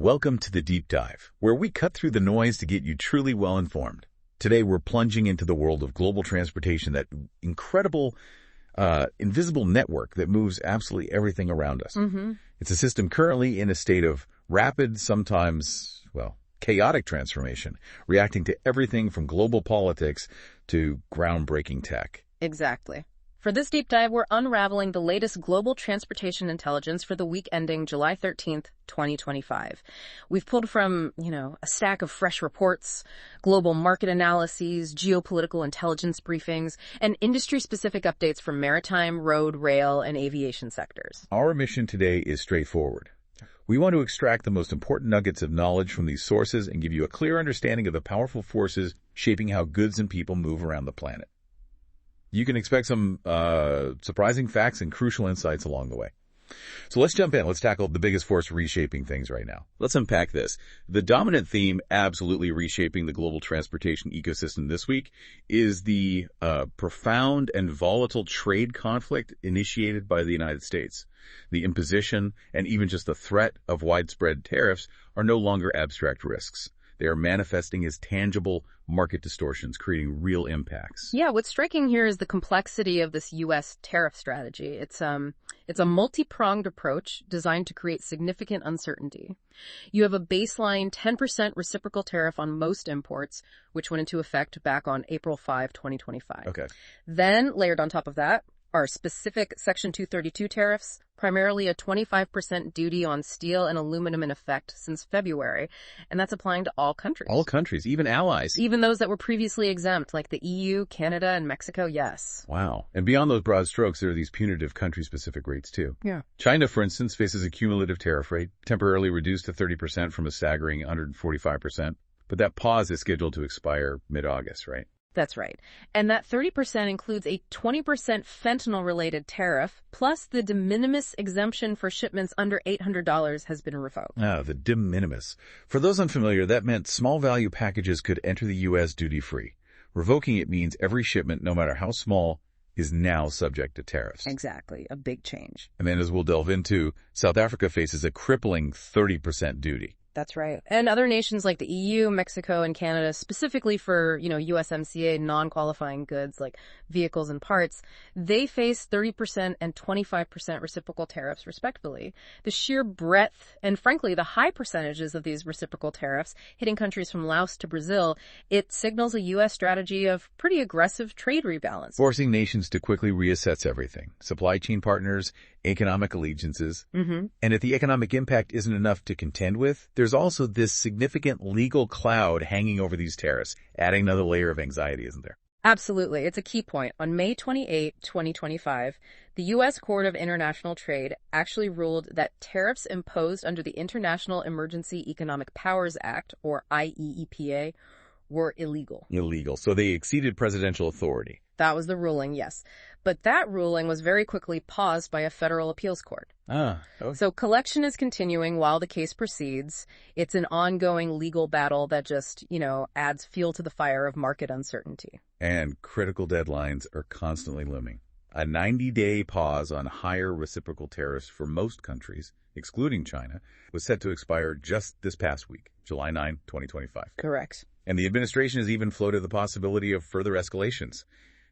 Welcome to the Deep Dive, where we cut through the noise to get you truly well-informed. Today, we're plunging into the world of global transportation, that incredible, invisible network that moves absolutely everything around us. It's a system currently in a state of rapid, sometimes, chaotic transformation, reacting to everything from global politics to groundbreaking tech. Exactly. For this deep dive, we're unraveling the latest global transportation intelligence for the week ending July 13th, 2025. We've pulled from, a stack of fresh reports, global market analyses, geopolitical intelligence briefings, and industry-specific updates from maritime, road, rail, and aviation sectors. Our mission today is straightforward. We want to extract the most important nuggets of knowledge from these sources and give you a clear understanding of the powerful forces shaping how goods and people move around the planet. You can expect some surprising facts and crucial insights along the way. So let's jump in. Let's tackle the biggest force reshaping things right now. Let's unpack this. The dominant theme absolutely reshaping the global transportation ecosystem this week is the profound and volatile trade conflict initiated by the United States. The imposition and even just the threat of widespread tariffs are no longer abstract risks. They are manifesting as tangible market distortions, creating real impacts. Yeah, what's striking here is the complexity of this U.S. tariff strategy. It's a multi-pronged approach designed to create significant uncertainty. You have a baseline 10% reciprocal tariff on most imports, which went into effect back on April 5, 2025. Okay. Then, layered on top of that, are specific Section 232 tariffs, primarily a 25% duty on steel and aluminum in effect since February, and that's applying to all countries. All countries, even allies. Even those that were previously exempt, like the EU, Canada, and Mexico, yes. Wow. And beyond those broad strokes, there are these punitive country-specific rates, too. Yeah. China, for instance, faces a cumulative tariff rate, temporarily reduced to 30% from a staggering 145%. But that pause is scheduled to expire mid-August, right? That's right. And that 30% includes a 20% fentanyl-related tariff, plus the de minimis exemption for shipments under $800 has been revoked. The de minimis. For those unfamiliar, that meant small-value packages could enter the U.S. duty-free. Revoking it means every shipment, no matter how small, is now subject to tariffs. Exactly. A big change. And then, as we'll delve into, South Africa faces a crippling 30% duty. That's right. And other nations like the EU, Mexico, and Canada, specifically for, USMCA non-qualifying goods like vehicles and parts, they face 30% and 25% reciprocal tariffs, respectively. The sheer breadth and, frankly, the high percentages of these reciprocal tariffs hitting countries from Laos to Brazil, it signals a U.S. strategy of pretty aggressive trade rebalance. Forcing nations to quickly reassess everything. Supply chain partners, economic allegiances. And if the economic impact isn't enough to contend with, there's also this significant legal cloud hanging over these tariffs, adding another layer of anxiety, isn't there? Absolutely. It's a key point. On May 28, 2025, the U.S. Court of International Trade actually ruled that tariffs imposed under the International Emergency Economic Powers Act, or IEEPA, were illegal. Illegal. So they exceeded presidential authority. That was the ruling, yes. But that ruling was very quickly paused by a federal appeals court. Okay. So collection is continuing while the case proceeds. It's an ongoing legal battle that just, adds fuel to the fire of market uncertainty. And critical deadlines are constantly looming. A 90-day pause on higher reciprocal tariffs for most countries, excluding China, was set to expire just this past week, July 9, 2025. Correct. And the administration has even floated the possibility of further escalations.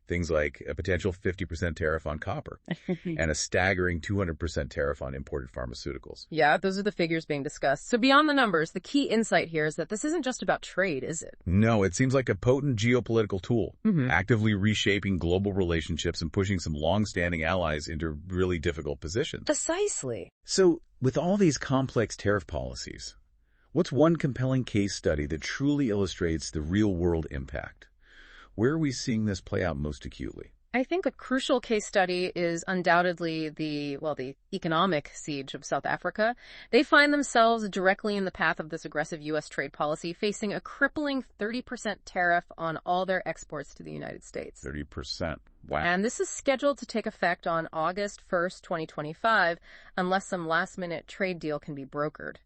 Things like a potential 50% tariff on copper and a staggering 200% tariff on imported pharmaceuticals. Yeah, those are the figures being discussed. So beyond the numbers, the key insight here is that this isn't just about trade, is it? No, it seems like a potent geopolitical tool, actively reshaping global relationships and pushing some long-standing allies into really difficult positions. Precisely. So with all these complex tariff policies, what's one compelling case study that truly illustrates the real-world impact? Where are we seeing this play out most acutely? I think a crucial case study is undoubtedly the economic siege of South Africa. They find themselves directly in the path of this aggressive U.S. trade policy, facing a crippling 30% tariff on all their exports to the United States. 30%. Wow. And this is scheduled to take effect on August 1st, 2025, unless some last-minute trade deal can be brokered.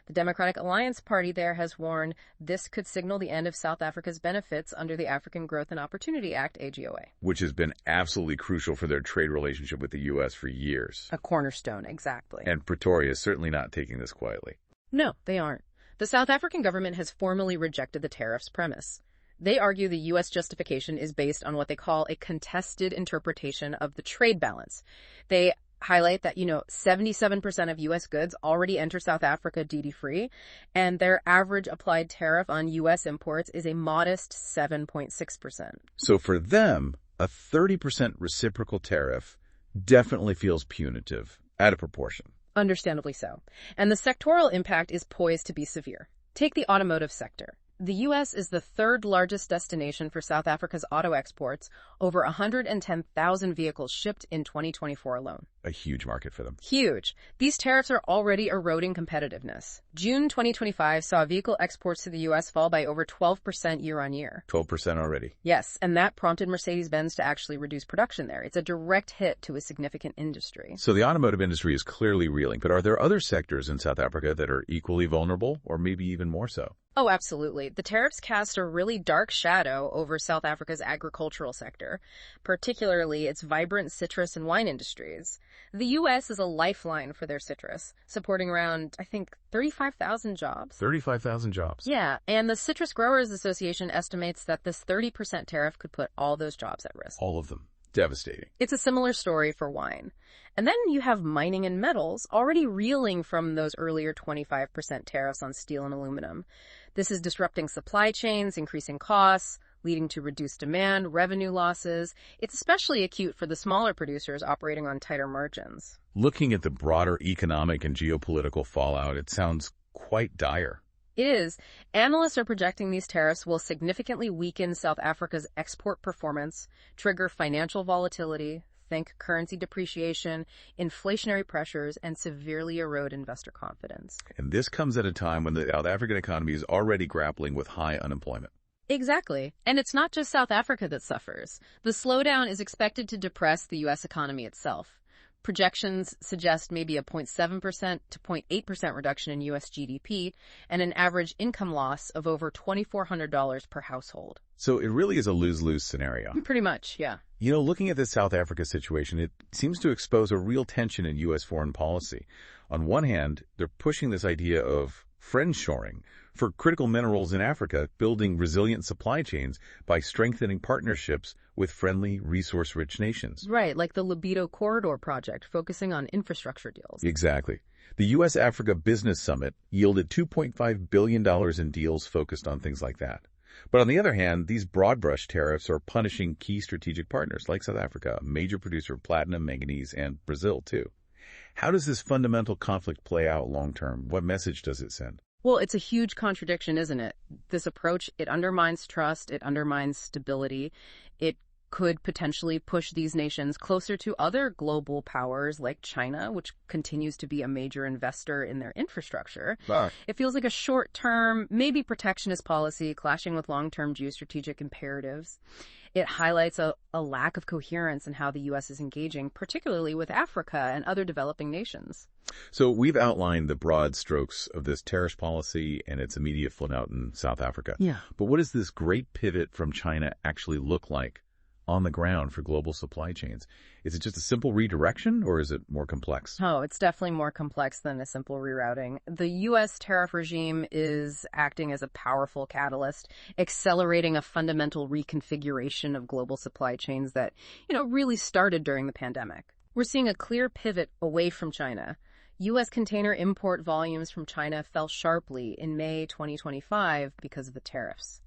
The Democratic Alliance Party there has warned this could signal the end of South Africa's benefits under the African Growth and Opportunity Act, AGOA. Which has been absolutely crucial for their trade relationship with the U.S. for years. A cornerstone, exactly. And Pretoria is certainly not taking this quietly. No, they aren't. The South African government has formally rejected the tariffs premise. They argue the U.S. justification is based on what they call a contested interpretation of the trade balance. They highlight that, 77% of U.S. goods already enter South Africa duty-free, and their average applied tariff on U.S. imports is a modest 7.6%. So for them, a 30% reciprocal tariff definitely feels punitive, out of proportion. Understandably so. And the sectoral impact is poised to be severe. Take the automotive sector. The U.S. is the third largest destination for South Africa's auto exports, over 110,000 vehicles shipped in 2024 alone. A huge market for them. Huge. These tariffs are already eroding competitiveness. June 2025 saw vehicle exports to the U.S. fall by over 12% year on year. 12% already. Yes, and that prompted Mercedes-Benz to actually reduce production there. It's a direct hit to a significant industry. So the automotive industry is clearly reeling, but are there other sectors in South Africa that are equally vulnerable, or maybe even more so? Oh, absolutely. The tariffs cast a really dark shadow over South Africa's agricultural sector, particularly its vibrant citrus and wine industries. The U.S. is a lifeline for their citrus, supporting around, 35,000 jobs. 35,000 jobs. Yeah, and the Citrus Growers Association estimates that this 30% tariff could put all those jobs at risk. All of them. Devastating. It's a similar story for wine. And then you have mining and metals already reeling from those earlier 25% tariffs on steel and aluminum. This is disrupting supply chains, increasing costs, leading to reduced demand, revenue losses. It's especially acute for the smaller producers operating on tighter margins. Looking at the broader economic and geopolitical fallout, it sounds quite dire. It is. Analysts are projecting these tariffs will significantly weaken South Africa's export performance, trigger financial volatility, think currency depreciation, inflationary pressures, and severely erode investor confidence. And this comes at a time when the South African economy is already grappling with high unemployment. Exactly. And it's not just South Africa that suffers. The slowdown is expected to depress the U.S. economy itself. Projections suggest maybe a 0.7% to 0.8% reduction in U.S. GDP and an average income loss of over $2,400 per household. So it really is a lose-lose scenario. Pretty much, yeah. Looking at this South Africa situation, it seems to expose a real tension in U.S. foreign policy. On one hand, they're pushing this idea of friendshoring for critical minerals in Africa, building resilient supply chains by strengthening partnerships with friendly, resource-rich nations. Right, like the Libido Corridor project, focusing on infrastructure deals. Exactly. The U.S.-Africa Business Summit yielded $2.5 billion in deals focused on things like that. But on the other hand, these broad-brush tariffs are punishing key strategic partners like South Africa, a major producer of platinum, manganese, and Brazil, too. How does this fundamental conflict play out long-term? What message does it send? Well, it's a huge contradiction, isn't it? This approach, it undermines trust, it undermines stability. It could potentially push these nations closer to other global powers like China, which continues to be a major investor in their infrastructure. It feels like a short-term, maybe protectionist policy clashing with long-term geostrategic imperatives. It highlights a lack of coherence in how the U.S. is engaging, particularly with Africa and other developing nations. So we've outlined the broad strokes of this tariff policy and its immediate fallout in South Africa. Yeah. But what does this great pivot from China actually look like on the ground for global supply chains? Is it just a simple redirection, or is it more complex? Oh, it's definitely more complex than a simple rerouting. The U.S. tariff regime is acting as a powerful catalyst, accelerating a fundamental reconfiguration of global supply chains that, really started during the pandemic. We're seeing a clear pivot away from China. U.S. container import volumes from China fell sharply in May 2025 because of the tariffs.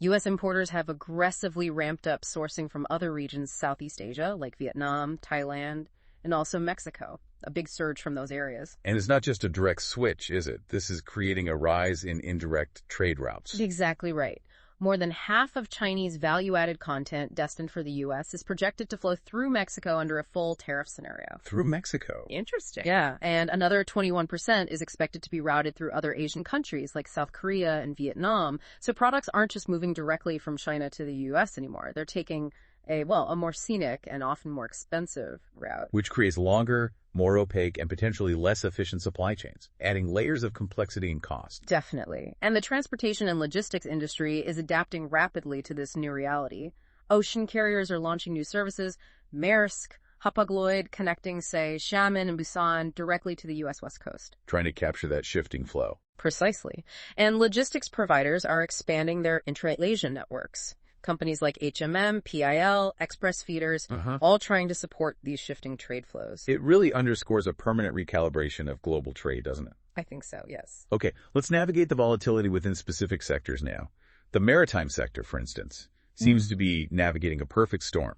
U.S. importers have aggressively ramped up sourcing from other regions, Southeast Asia, like Vietnam, Thailand, and also Mexico. A big surge from those areas. And it's not just a direct switch, is it? This is creating a rise in indirect trade routes. Exactly right. More than half of Chinese value-added content destined for the U.S. is projected to flow through Mexico under a full tariff scenario. Through Mexico? Interesting. Yeah, and another 21% is expected to be routed through other Asian countries like South Korea and Vietnam. So products aren't just moving directly from China to the U.S. anymore. They're taking a more scenic and often more expensive route. Which creates longer, more opaque, and potentially less efficient supply chains, adding layers of complexity and cost. Definitely. And the transportation and logistics industry is adapting rapidly to this new reality. Ocean carriers are launching new services. Maersk, Hapag-Lloyd connecting, say, Xiamen and Busan directly to the U.S. West Coast. Trying to capture that shifting flow. Precisely. And logistics providers are expanding their intra-Asian networks. Companies like HMM, PIL, Express Feeders, all trying to support these shifting trade flows. It really underscores a permanent recalibration of global trade, doesn't it? I think so, yes. Okay, let's navigate the volatility within specific sectors now. The maritime sector, for instance, seems to be navigating a perfect storm.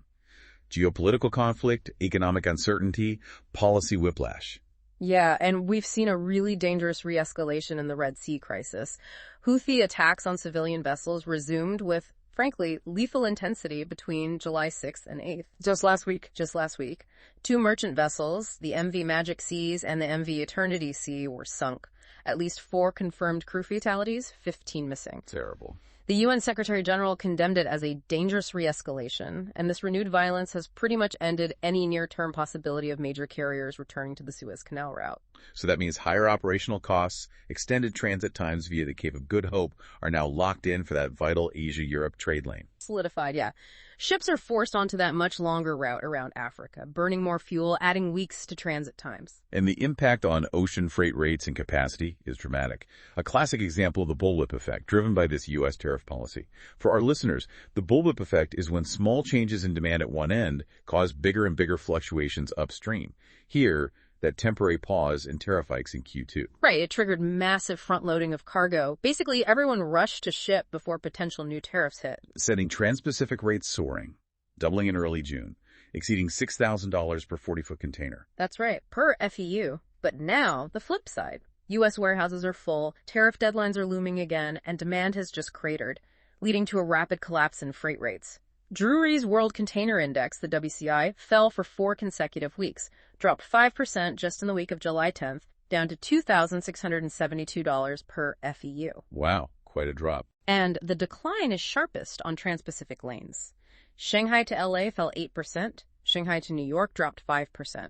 Geopolitical conflict, economic uncertainty, policy whiplash. Yeah, and we've seen a really dangerous re-escalation in the Red Sea crisis. Houthi attacks on civilian vessels resumed with, frankly, lethal intensity between July 6th and 8th. Just last week. 2 merchant vessels, the MV Magic Seas and the MV Eternity Sea, were sunk. At least 4 confirmed crew fatalities, 15 missing. Terrible. The UN Secretary General condemned it as a dangerous re-escalation, and this renewed violence has pretty much ended any near-term possibility of major carriers returning to the Suez Canal route. So that means higher operational costs, extended transit times via the Cape of Good Hope are now locked in for that vital Asia-Europe trade lane. Solidified, yeah. Ships are forced onto that much longer route around Africa, burning more fuel, adding weeks to transit times. And the impact on ocean freight rates and capacity is dramatic. A classic example of the bullwhip effect, driven by this U.S. tariff policy. For our listeners, the bullwhip effect is when small changes in demand at one end cause bigger and bigger fluctuations upstream. Here, that temporary pause in tariff hikes in Q2. Right, it triggered massive front-loading of cargo. Basically, everyone rushed to ship before potential new tariffs hit. Setting trans-Pacific rates soaring, doubling in early June, exceeding $6,000 per 40-foot container. That's right, per FEU. But now, the flip side. U.S. warehouses are full, tariff deadlines are looming again, and demand has just cratered, leading to a rapid collapse in freight rates. Drewry's World Container Index, the WCI, fell for 4 consecutive weeks, dropped 5% just in the week of July 10th, down to $2,672 per FEU. Wow, quite a drop. And the decline is sharpest on trans-Pacific lanes. Shanghai to LA fell 8%, Shanghai to New York dropped 5%.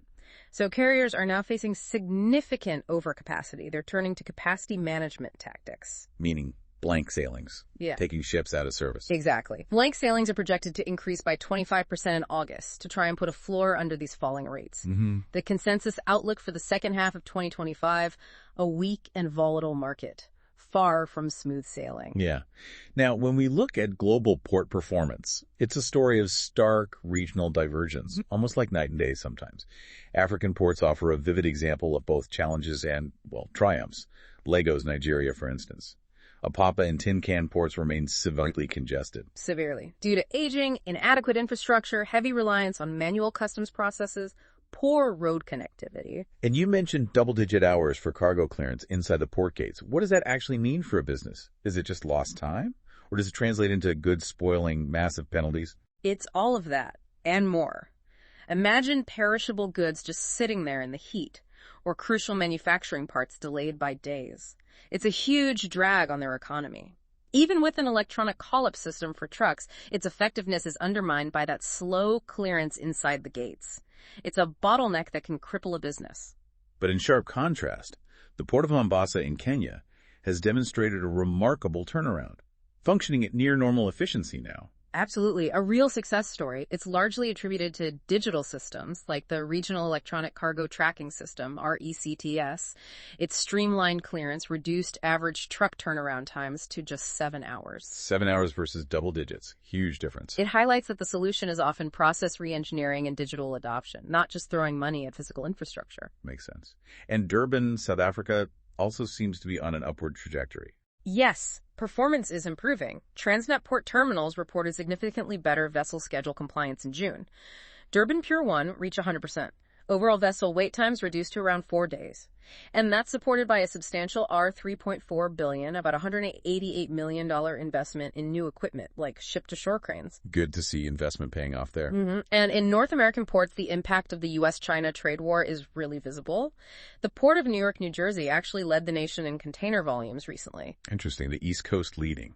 So carriers are now facing significant overcapacity. They're turning to capacity management tactics. Meaning blank sailings. Yeah. Taking ships out of service. Exactly. Blank sailings are projected to increase by 25% in August to try and put a floor under these falling rates. The consensus outlook for the second half of 2025, a weak and volatile market, far from smooth sailing. Yeah. Now, when we look at global port performance, it's a story of stark regional divergence, almost like night and day sometimes. African ports offer a vivid example of both challenges and, well, triumphs. Lagos, Nigeria, for instance. Apapa and Tin Can ports remain severely congested. Severely. Due to aging, inadequate infrastructure, heavy reliance on manual customs processes, poor road connectivity. And you mentioned double-digit hours for cargo clearance inside the port gates. What does that actually mean for a business? Is it just lost time? Or does it translate into goods spoiling, massive penalties? It's all of that, and more. Imagine perishable goods just sitting there in the heat, or crucial manufacturing parts delayed by days. It's a huge drag on their economy. Even with an electronic call-up system for trucks, its effectiveness is undermined by that slow clearance inside the gates. It's a bottleneck that can cripple a business. But in sharp contrast, the Port of Mombasa in Kenya has demonstrated a remarkable turnaround, functioning at near normal efficiency now. Absolutely. A real success story. It's largely attributed to digital systems like the Regional Electronic Cargo Tracking System, RECTS. Its streamlined clearance reduced average truck turnaround times to just 7 hours. 7 hours versus double digits. Huge difference. It highlights that the solution is often process re-engineering and digital adoption, not just throwing money at physical infrastructure. Makes sense. And Durban, South Africa, also seems to be on an upward trajectory. Yes, performance is improving. Transnet port terminals reported significantly better vessel schedule compliance in June. Durban Pier 1 reached 100%. Overall vessel wait times reduced to around 4 days. And that's supported by a substantial $3.4 billion, about $188 million investment in new equipment, like ship-to-shore cranes. Good to see investment paying off there. And in North American ports, the impact of the U.S.-China trade war is really visible. The Port of New York, New Jersey actually led the nation in container volumes recently. Interesting. The East Coast leading.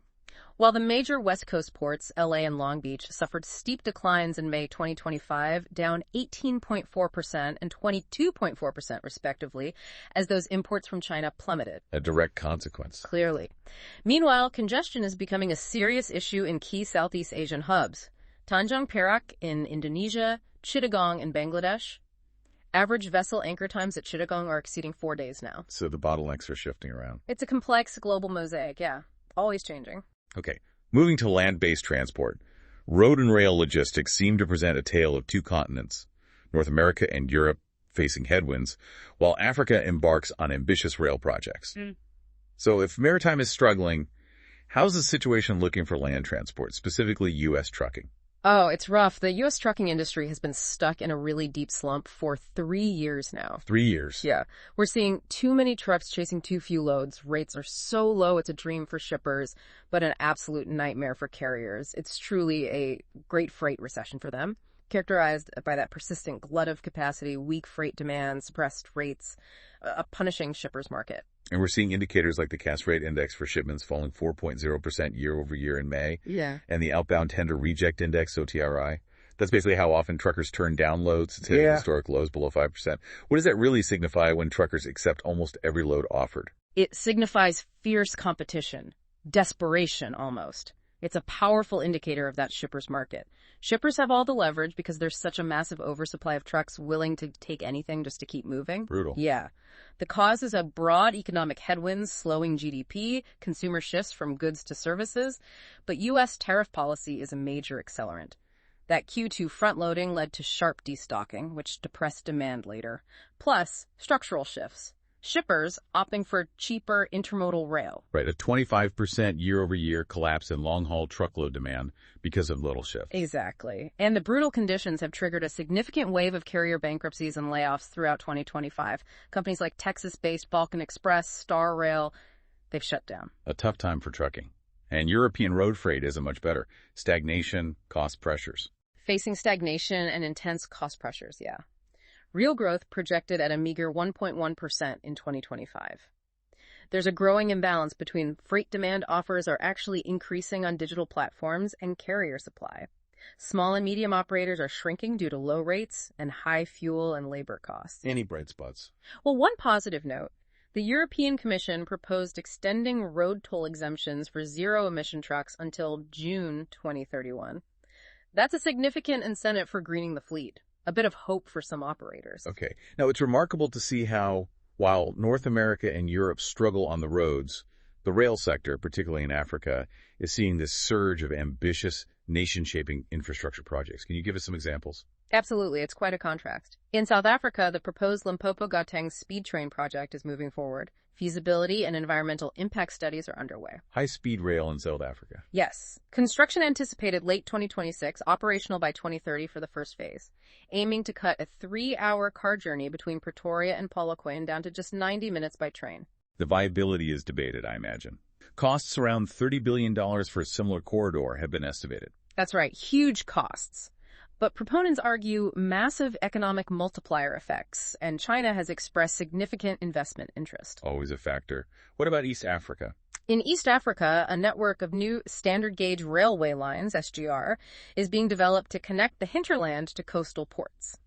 While the major West Coast ports, LA and Long Beach, suffered steep declines in May 2025, down 18.4% and 22.4% respectively, as those imports from China plummeted. A direct consequence. Clearly. Meanwhile, congestion is becoming a serious issue in key Southeast Asian hubs. Tanjung Perak in Indonesia, Chittagong in Bangladesh. Average vessel anchor times at Chittagong are exceeding 4 days now. So the bottlenecks are shifting around. It's a complex global mosaic, yeah. Always changing. Okay, moving to land-based transport. Road and rail logistics seem to present a tale of two continents, North America and Europe facing headwinds, while Africa embarks on ambitious rail projects. So if maritime is struggling, how's the situation looking for land transport, specifically U.S. trucking? Oh, it's rough. The U.S. trucking industry has been stuck in a really deep slump for 3 years now. 3 years? Yeah. We're seeing too many trucks chasing too few loads. Rates are so low, it's a dream for shippers, but an absolute nightmare for carriers. It's truly a great freight recession for them, characterized by that persistent glut of capacity, weak freight demand, suppressed rates, a punishing shippers market. And we're seeing indicators like the Cass Rate Index for shipments falling 4.0% year over year in May. Yeah. And the Outbound Tender Reject Index, OTRI. That's basically how often truckers turn down loads. It's hitting historic lows below 5%. What does that really signify when truckers accept almost every load offered? It signifies fierce competition, desperation almost. It's a powerful indicator of that shipper's market. Shippers have all the leverage because there's such a massive oversupply of trucks willing to take anything just to keep moving. Brutal. Yeah. The cause is a broad economic headwinds, slowing GDP, consumer shifts from goods to services, but U.S. tariff policy is a major accelerant. That Q2 front-loading led to sharp destocking, which depressed demand later, plus structural shifts. Shippers opting for cheaper intermodal rail. Right, a 25% year-over-year collapse in long-haul truckload demand because of little shifts. Exactly. And the brutal conditions have triggered a significant wave of carrier bankruptcies and layoffs throughout 2025. Companies like Texas-based Balkan Express, Star Rail, they've shut down. A tough time for trucking. And European road freight isn't much better. Stagnation, cost pressures. Facing stagnation and intense cost pressures, yeah. Real growth projected at a meager 1.1% in 2025. There's a growing imbalance between freight demand offers are actually increasing on digital platforms and carrier supply. Small and medium operators are shrinking due to low rates and high fuel and labor costs. Any bright spots? Well, one positive note. The European Commission proposed extending road toll exemptions for zero-emission trucks until June 2031. That's a significant incentive for greening the fleet. A bit of hope for some operators. Okay. Now, it's remarkable to see how, while North America and Europe struggle on the roads, the rail sector, particularly in Africa, is seeing this surge of ambitious, nation-shaping infrastructure projects. Can you give us some examples? Absolutely. It's quite a contrast. In South Africa, the proposed Limpopo-Gauteng speed train project is moving forward. Feasibility and environmental impact studies are underway. High-speed rail in South Africa. Yes. Construction anticipated late 2026, operational by 2030 for the first phase, aiming to cut a 3-hour car journey between Pretoria and Polokwane down to just 90 minutes by train. The viability is debated, I imagine. Costs around $30 billion for a similar corridor have been estimated. That's right. Huge costs. But proponents argue massive economic multiplier effects, and China has expressed significant investment interest. Always a factor. What about East Africa? In East Africa, a network of new standard gauge railway lines, SGR, is being developed to connect the hinterland to coastal ports.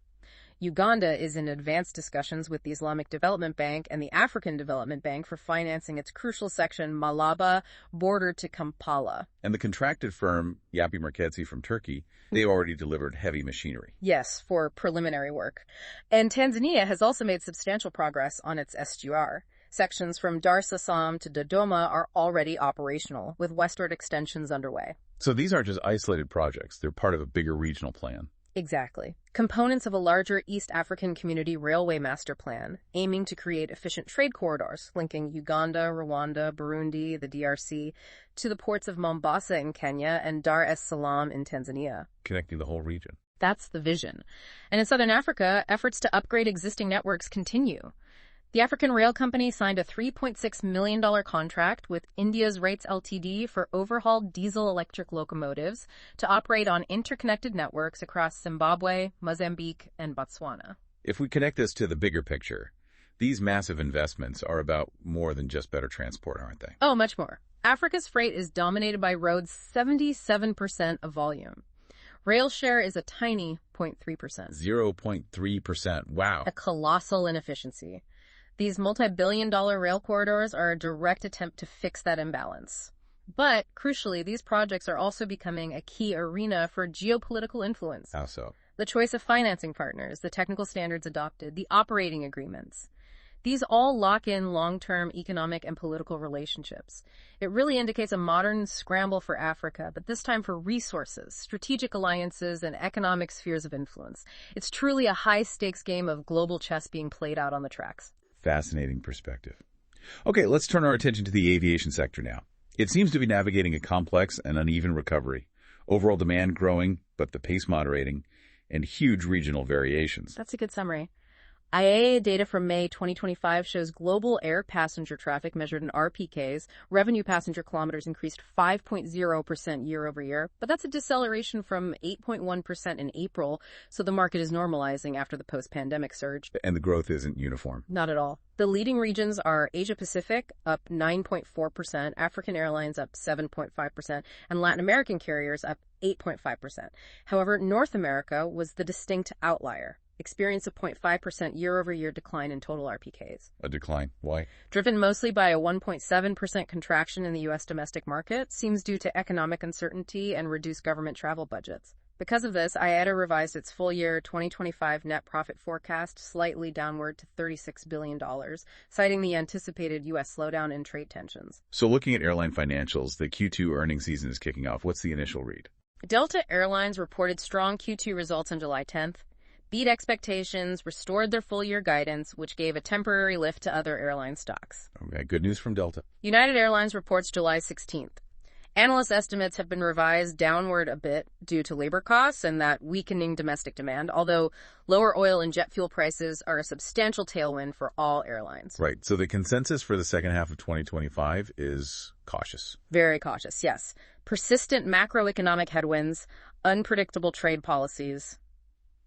Uganda is in advanced discussions with the Islamic Development Bank and the African Development Bank for financing its crucial section Malaba, border to Kampala. And the contracted firm, Yapı Merkezi from Turkey, they already delivered heavy machinery. Yes, for preliminary work. And Tanzania has also made substantial progress on its SGR. Sections from Dar es Salaam to Dodoma are already operational, with westward extensions underway. So these aren't just isolated projects. They're part of a bigger regional plan. Exactly. Components of a larger East African Community Railway Master Plan, aiming to create efficient trade corridors linking Uganda, Rwanda, Burundi, the DRC, to the ports of Mombasa in Kenya and Dar es Salaam in Tanzania. Connecting the whole region. That's the vision. And in Southern Africa, efforts to upgrade existing networks continue. The African Rail Company signed a $3.6 million contract with India's Rates Ltd for overhauled diesel-electric locomotives to operate on interconnected networks across Zimbabwe, Mozambique, and Botswana. If we connect this to the bigger picture, these massive investments are about more than just better transport, aren't they? Oh, much more. Africa's freight is dominated by roads, 77% of volume. Rail share is a tiny 0.3%. 0.3%. Wow. A colossal inefficiency. These multi-billion-dollar rail corridors are a direct attempt to fix that imbalance. But, crucially, these projects are also becoming a key arena for geopolitical influence. How so? the choice of financing partners, the technical standards adopted, the operating agreements. These all lock in long-term economic and political relationships. It really indicates a modern scramble for Africa, but this time for resources, strategic alliances, and economic spheres of influence. It's truly a high-stakes game of global chess being played out on the tracks. Fascinating perspective. Okay, let's turn our attention to the aviation sector now. It seems to be navigating a complex and uneven recovery. Overall demand growing, but the pace moderating, and huge regional variations. That's a good summary. IAA data from May 2025 shows global air passenger traffic measured in RPKs. Revenue passenger kilometers increased 5.0% year over year, but that's a deceleration from 8.1% in April, so the market is normalizing after the post-pandemic surge. And the growth isn't uniform. Not at all. The leading regions are Asia-Pacific, up 9.4%, African Airlines up 7.5%, and Latin American carriers up 8.5%. However, North America was the distinct outlier. Experience a 0.5% year-over-year decline in total RPKs. A decline? Why? Driven mostly by a 1.7% contraction in the U.S. domestic market, seems due to economic uncertainty and reduced government travel budgets. Because of this, IATA revised its full-year 2025 net profit forecast slightly downward to $36 billion, citing the anticipated U.S. slowdown in trade tensions. So looking at airline financials, the Q2 earnings season is kicking off. What's the initial read? Delta Airlines reported strong Q2 results on July 10th. Beat expectations, restored their full-year guidance, which gave a temporary lift to other airline stocks. Okay, good news from Delta. United Airlines reports July 16th. Analyst estimates have been revised downward a bit due to labor costs and that weakening domestic demand, although lower oil and jet fuel prices are a substantial tailwind for all airlines. Right, so the consensus for the second half of 2025 is cautious. Very cautious, yes. Persistent macroeconomic headwinds, unpredictable trade policies,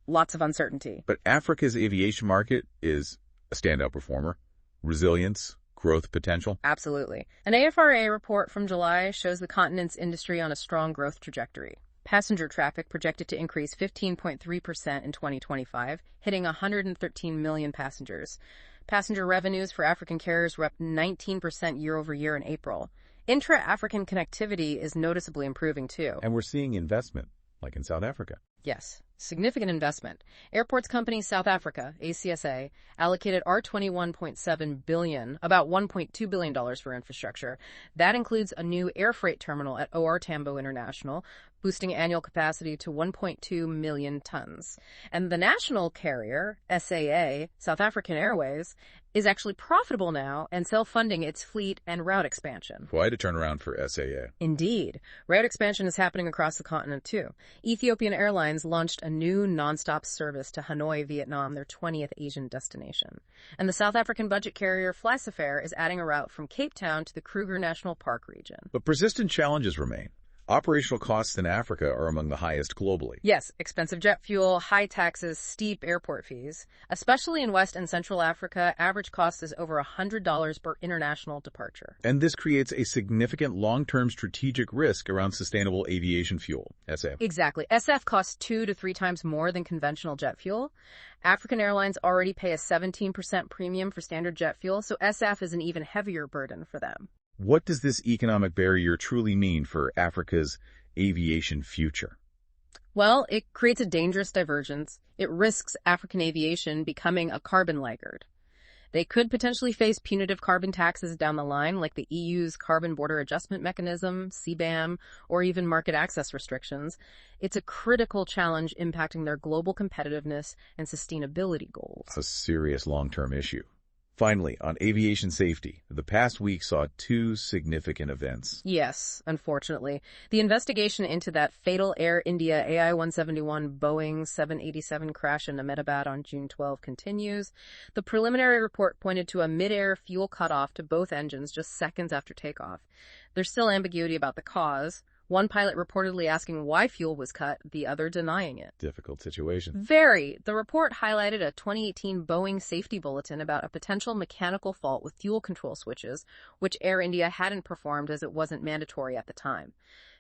lots of uncertainty. But Africa's aviation market is a standout performer. Resilience, growth potential. Absolutely. An AFRA report from July shows the continent's industry on a strong growth trajectory. Passenger traffic projected to increase 15.3% in 2025, hitting 113 million passengers. Passenger revenues for African carriers were up 19% year over year in April. Intra-African connectivity is noticeably improving too. And we're seeing investment, like in South Africa. Yes, significant investment. Airports company South Africa, ACSA, allocated R21.7 billion, about $1.2 billion for infrastructure. That includes a new air freight terminal at OR Tambo International, boosting annual capacity to 1.2 million tons. And the national carrier, SAA, South African Airways, is actually profitable now and self-funding its fleet and route expansion. Quite a turnaround for SAA. Indeed. Route expansion is happening across the continent, too. Ethiopian Airlines launched a new nonstop service to Hanoi, Vietnam, their 20th Asian destination. And the South African budget carrier Flysafair is adding a route from Cape Town to the Kruger National Park region. But persistent challenges remain. Operational costs in Africa are among the highest globally. Yes, expensive jet fuel, high taxes, steep airport fees. Especially in West and Central Africa, average cost is over $100 per international departure. And this creates a significant long-term strategic risk around sustainable aviation fuel, SAF. Exactly. SF costs 2 to 3 times more than conventional jet fuel. African airlines already pay a 17% premium for standard jet fuel, so SF is an even heavier burden for them. What does this economic barrier truly mean for Africa's aviation future? Well, it creates a dangerous divergence. It risks African aviation becoming a carbon laggard. They could potentially face punitive carbon taxes down the line, like the EU's Carbon Border Adjustment Mechanism, CBAM, or even market access restrictions. It's a critical challenge impacting their global competitiveness and sustainability goals. A serious long-term issue. Finally, on aviation safety, the past week saw 2 significant events. Yes, unfortunately. The investigation into that fatal Air India AI-171 Boeing 787 crash in Ahmedabad on June 12 continues. The preliminary report pointed to a mid-air fuel cutoff to both engines just seconds after takeoff. There's still ambiguity about the cause. One pilot reportedly asking why fuel was cut, the other denying it. Difficult situation. Very. The report highlighted a 2018 Boeing safety bulletin about a potential mechanical fault with fuel control switches, which Air India hadn't performed as it wasn't mandatory at the time.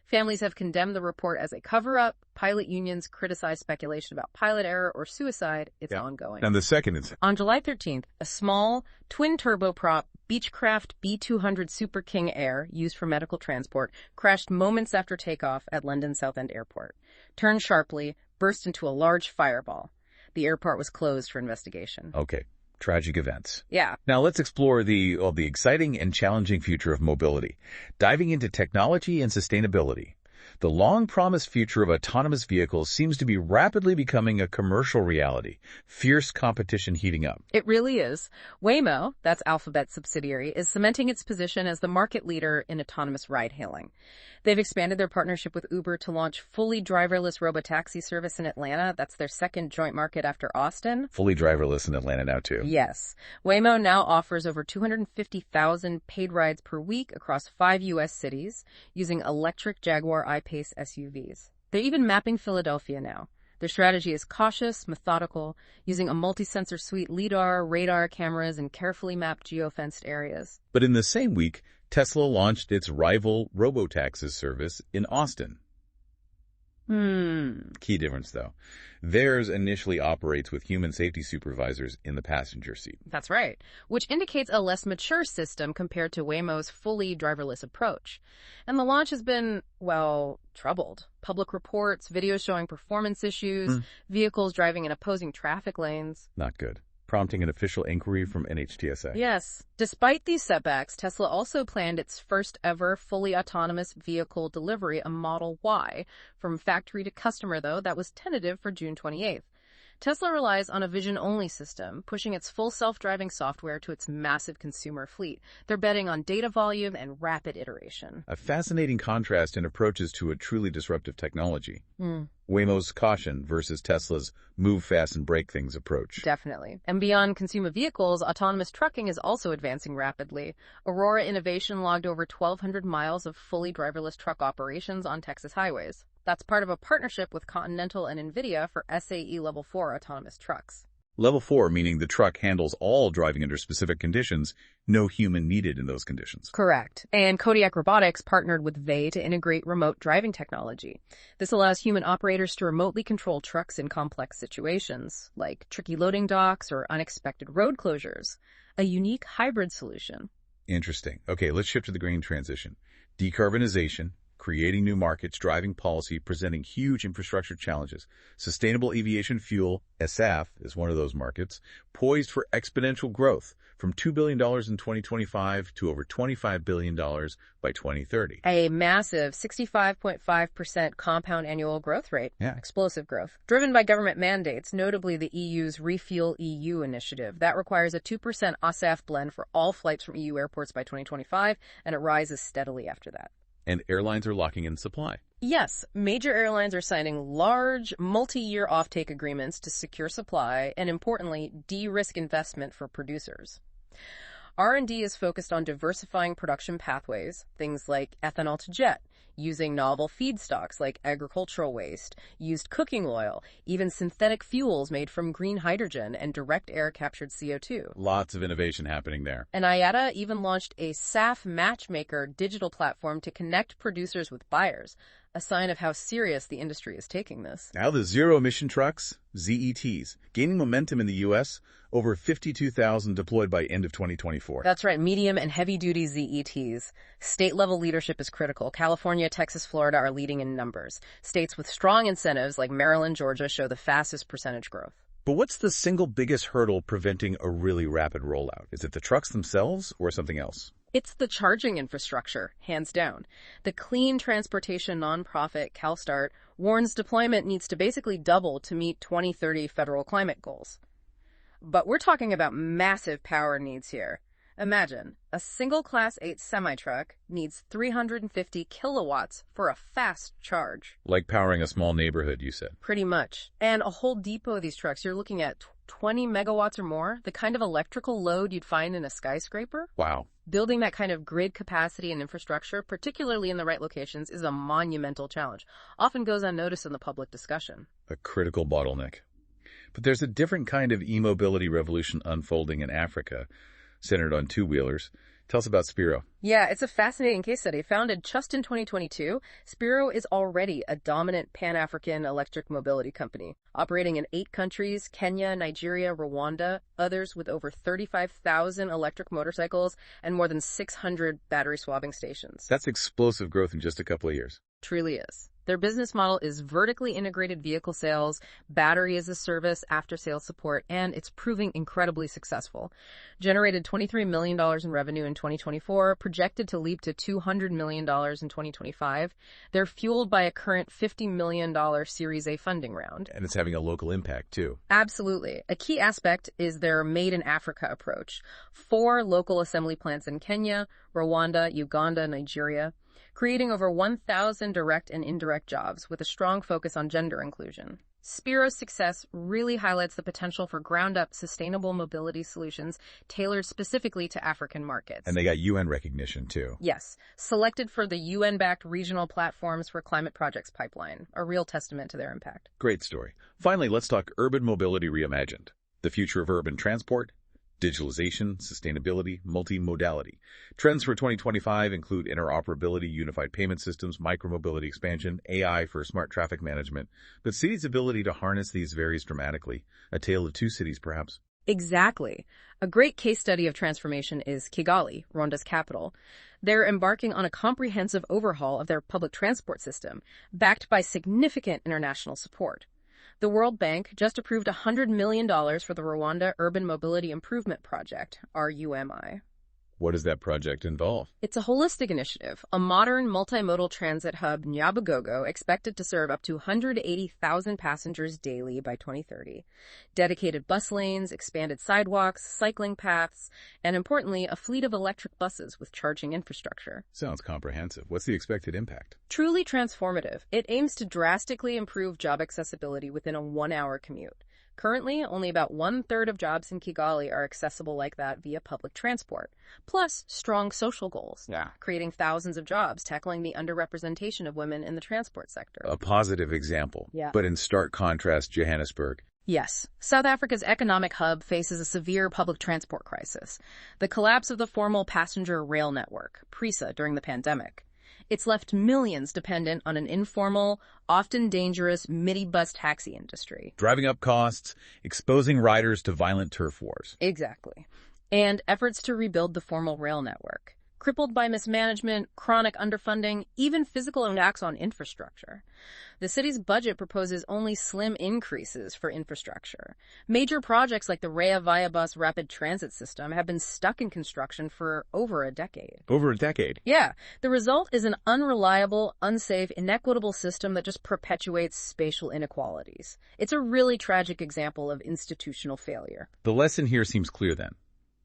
Families have condemned the report as a cover-up. Pilot unions criticize speculation about pilot error or suicide. It's ongoing. And the second incident. On July 13th, a small, twin-turboprop Beechcraft B-200 Super King Air, used for medical transport, crashed moments after takeoff at London Southend Airport. Turned sharply, burst into a large fireball. The airport was closed for investigation. Okay. Tragic events. Yeah. Now let's explore the exciting and challenging future of mobility, diving into technology and sustainability. The long-promised future of autonomous vehicles seems to be rapidly becoming a commercial reality. Fierce competition heating up. It really is. Waymo, that's Alphabet's subsidiary, is cementing its position as the market leader in autonomous ride-hailing. They've expanded their partnership with Uber to launch fully driverless robotaxi service in Atlanta. That's their second joint market after Austin. Fully driverless in Atlanta now, too. Yes. Waymo now offers over 250,000 paid rides per week across 5 U.S. cities using electric Jaguar I-Pace SUVs. They're even mapping Philadelphia now. Their strategy is cautious, methodical, using a multi-sensor suite LiDAR, radar cameras, and carefully mapped geofenced areas. But in the same week, Tesla launched its rival robotaxi service in Austin. Key difference, though. Theirs initially operates with human safety supervisors in the passenger seat. That's right, which indicates a less mature system compared to Waymo's fully driverless approach. And the launch has been, well, troubled. Public reports, videos showing performance issues, vehicles driving in opposing traffic lanes. Not good. Prompting an official inquiry from NHTSA. Yes. Despite these setbacks, Tesla also planned its first ever fully autonomous vehicle delivery, a Model Y, from factory to customer, though. That was tentative for June 28th. Tesla relies on a vision-only system, pushing its full self-driving software to its massive consumer fleet. They're betting on data volume and rapid iteration. A fascinating contrast in approaches to a truly disruptive technology. Waymo's caution versus Tesla's move fast and break things approach. Definitely. And beyond consumer vehicles, autonomous trucking is also advancing rapidly. Aurora Innovation logged over 1,200 miles of fully driverless truck operations on Texas highways. That's part of a partnership with Continental and NVIDIA for SAE Level 4 autonomous trucks. Level 4 meaning the truck handles all driving under specific conditions, no human needed in those conditions. Correct. And Kodiak Robotics partnered with Vey to integrate remote driving technology. This allows human operators to remotely control trucks in complex situations, like tricky loading docks or unexpected road closures. A unique hybrid solution. Interesting. Okay, let's shift to the green transition. Decarbonization, creating new markets, driving policy, presenting huge infrastructure challenges. Sustainable aviation fuel, SAF, is one of those markets, poised for exponential growth from $2 billion in 2025 to over $25 billion by 2030. A massive 65.5% compound annual growth rate. Yeah. Explosive growth. Driven by government mandates, notably the EU's Refuel EU initiative. That requires a 2% SAF blend for all flights from EU airports by 2025, and it rises steadily after that. And airlines are locking in supply. Yes, major airlines are signing large, multi-year offtake agreements to secure supply and, importantly, de-risk investment for producers. R&D is focused on diversifying production pathways, things like ethanol to jet, using novel feedstocks like agricultural waste, used cooking oil, even synthetic fuels made from green hydrogen and direct air-captured CO2. Lots of innovation happening there. And IATA even launched a SAF matchmaker digital platform to connect producers with buyers, a sign of how serious the industry is taking this. Now the zero-emission trucks, ZETs, gaining momentum in the U.S., over 52,000 deployed by end of 2024. That's right, medium and heavy-duty ZETs. State-level leadership is critical. California, Texas, Florida are leading in numbers. States with strong incentives like Maryland, Georgia show the fastest percentage growth. But what's the single biggest hurdle preventing a really rapid rollout? Is it the trucks themselves or something else? It's the charging infrastructure, hands down. The clean transportation nonprofit CalSTART warns deployment needs to basically double to meet 2030 federal climate goals. But we're talking about massive power needs here. Imagine, a single Class 8 semi-truck needs 350 kilowatts for a fast charge. Like powering a small neighborhood, you said. Pretty much. And a whole depot of these trucks, you're looking at 20 megawatts or more, the kind of electrical load you'd find in a skyscraper. Wow. Building that kind of grid capacity and infrastructure, particularly in the right locations, is a monumental challenge. Often goes unnoticed in the public discussion. A critical bottleneck. But there's a different kind of e-mobility revolution unfolding in Africa, centered on two-wheelers. Tell us about Spiro. Yeah, it's a fascinating case study. Founded just in 2022, Spiro is already a dominant Pan-African electric mobility company, operating in 8 countries, Kenya, Nigeria, Rwanda, others with over 35,000 electric motorcycles and more than 600 battery swapping stations. That's explosive growth in just a couple of years. Truly is. Their business model is vertically integrated vehicle sales, battery as a service, after-sales support, and it's proving incredibly successful. Generated $23 million in revenue in 2024, projected to leap to $200 million in 2025. They're fueled by a current $50 million Series A funding round. And it's having a local impact, too. Absolutely. A key aspect is their Made in Africa approach. 4 local assembly plants in Kenya, Rwanda, Uganda, Nigeria, creating over 1,000 direct and indirect jobs with a strong focus on gender inclusion. Spiro's success really highlights the potential for ground-up sustainable mobility solutions tailored specifically to African markets. And they got UN recognition, too. Yes, selected for the UN-backed regional platforms for climate projects pipeline, a real testament to their impact. Great story. Finally, let's talk urban mobility reimagined. The future of urban transport, digitalization, sustainability, multimodality. Trends for 2025 include interoperability, unified payment systems, micromobility expansion, AI for smart traffic management. But cities' ability to harness these varies dramatically. A tale of two cities, perhaps. Exactly. A great case study of transformation is Kigali, Rwanda's capital. They're embarking on a comprehensive overhaul of their public transport system, backed by significant international support. The World Bank just approved $100 million for the Rwanda Urban Mobility Improvement Project, RUMI. What does that project involve? It's a holistic initiative, a modern multimodal transit hub, Nyabugogo, expected to serve up to 180,000 passengers daily by 2030. Dedicated bus lanes, expanded sidewalks, cycling paths, and importantly, a fleet of electric buses with charging infrastructure. Sounds comprehensive. What's the expected impact? Truly transformative. It aims to drastically improve job accessibility within a 1-hour commute. Currently, only about 1/3 of jobs in Kigali are accessible like that via public transport. Plus, strong social goals, creating thousands of jobs, tackling the underrepresentation of women in the transport sector. A positive example, but in stark contrast, Johannesburg. Yes, South Africa's economic hub faces a severe public transport crisis. The collapse of the formal passenger rail network, PRISA, during the pandemic. It's left millions dependent on an informal, often dangerous minibus taxi industry. Driving up costs, exposing riders to violent turf wars. Exactly. And efforts to rebuild the formal rail network. Crippled by mismanagement, chronic underfunding, even physical attacks on infrastructure. The city's budget proposes only slim increases for infrastructure. Major projects like the Rea Viabus rapid transit system have been stuck in construction for over a decade. Over a decade? Yeah. The result is an unreliable, unsafe, inequitable system that just perpetuates spatial inequalities. It's a really tragic example of institutional failure. The lesson here seems clear then.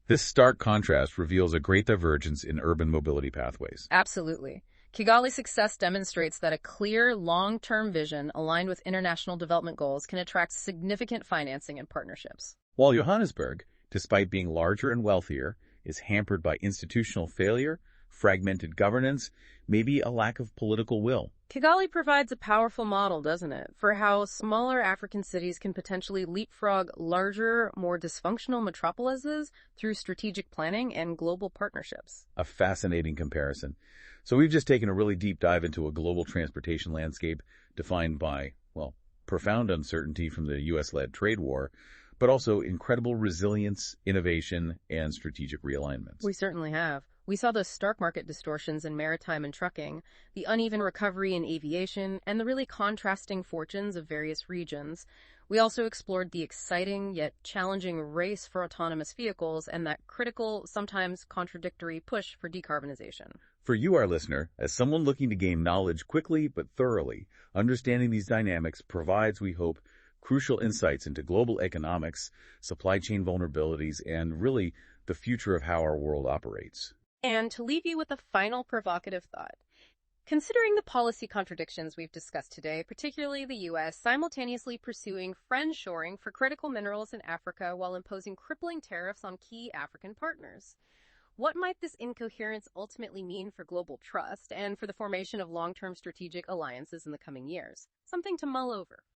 This stark contrast reveals a great divergence in urban mobility pathways. Absolutely. Kigali's success demonstrates that a clear, long-term vision aligned with international development goals can attract significant financing and partnerships. While Johannesburg, despite being larger and wealthier, is hampered by institutional failure, fragmented governance, maybe a lack of political will. Kigali provides a powerful model, doesn't it, for how smaller African cities can potentially leapfrog larger, more dysfunctional metropolises through strategic planning and global partnerships. A fascinating comparison. So we've just taken a really deep dive into a global transportation landscape defined by, well, profound uncertainty from the U.S.-led trade war, but also incredible resilience, innovation, and strategic realignments. We certainly have. We saw the stark market distortions in maritime and trucking, the uneven recovery in aviation, and the really contrasting fortunes of various regions. We also explored the exciting yet challenging race for autonomous vehicles and that critical, sometimes contradictory push for decarbonization. For you, our listener, as someone looking to gain knowledge quickly but thoroughly, understanding these dynamics provides, we hope, crucial insights into global economics, supply chain vulnerabilities, and really the future of how our world operates. And to leave you with a final provocative thought, considering the policy contradictions we've discussed today, particularly the U.S. simultaneously pursuing friendshoring for critical minerals in Africa while imposing crippling tariffs on key African partners, what might this incoherence ultimately mean for global trust and for the formation of long-term strategic alliances in the coming years? Something to mull over.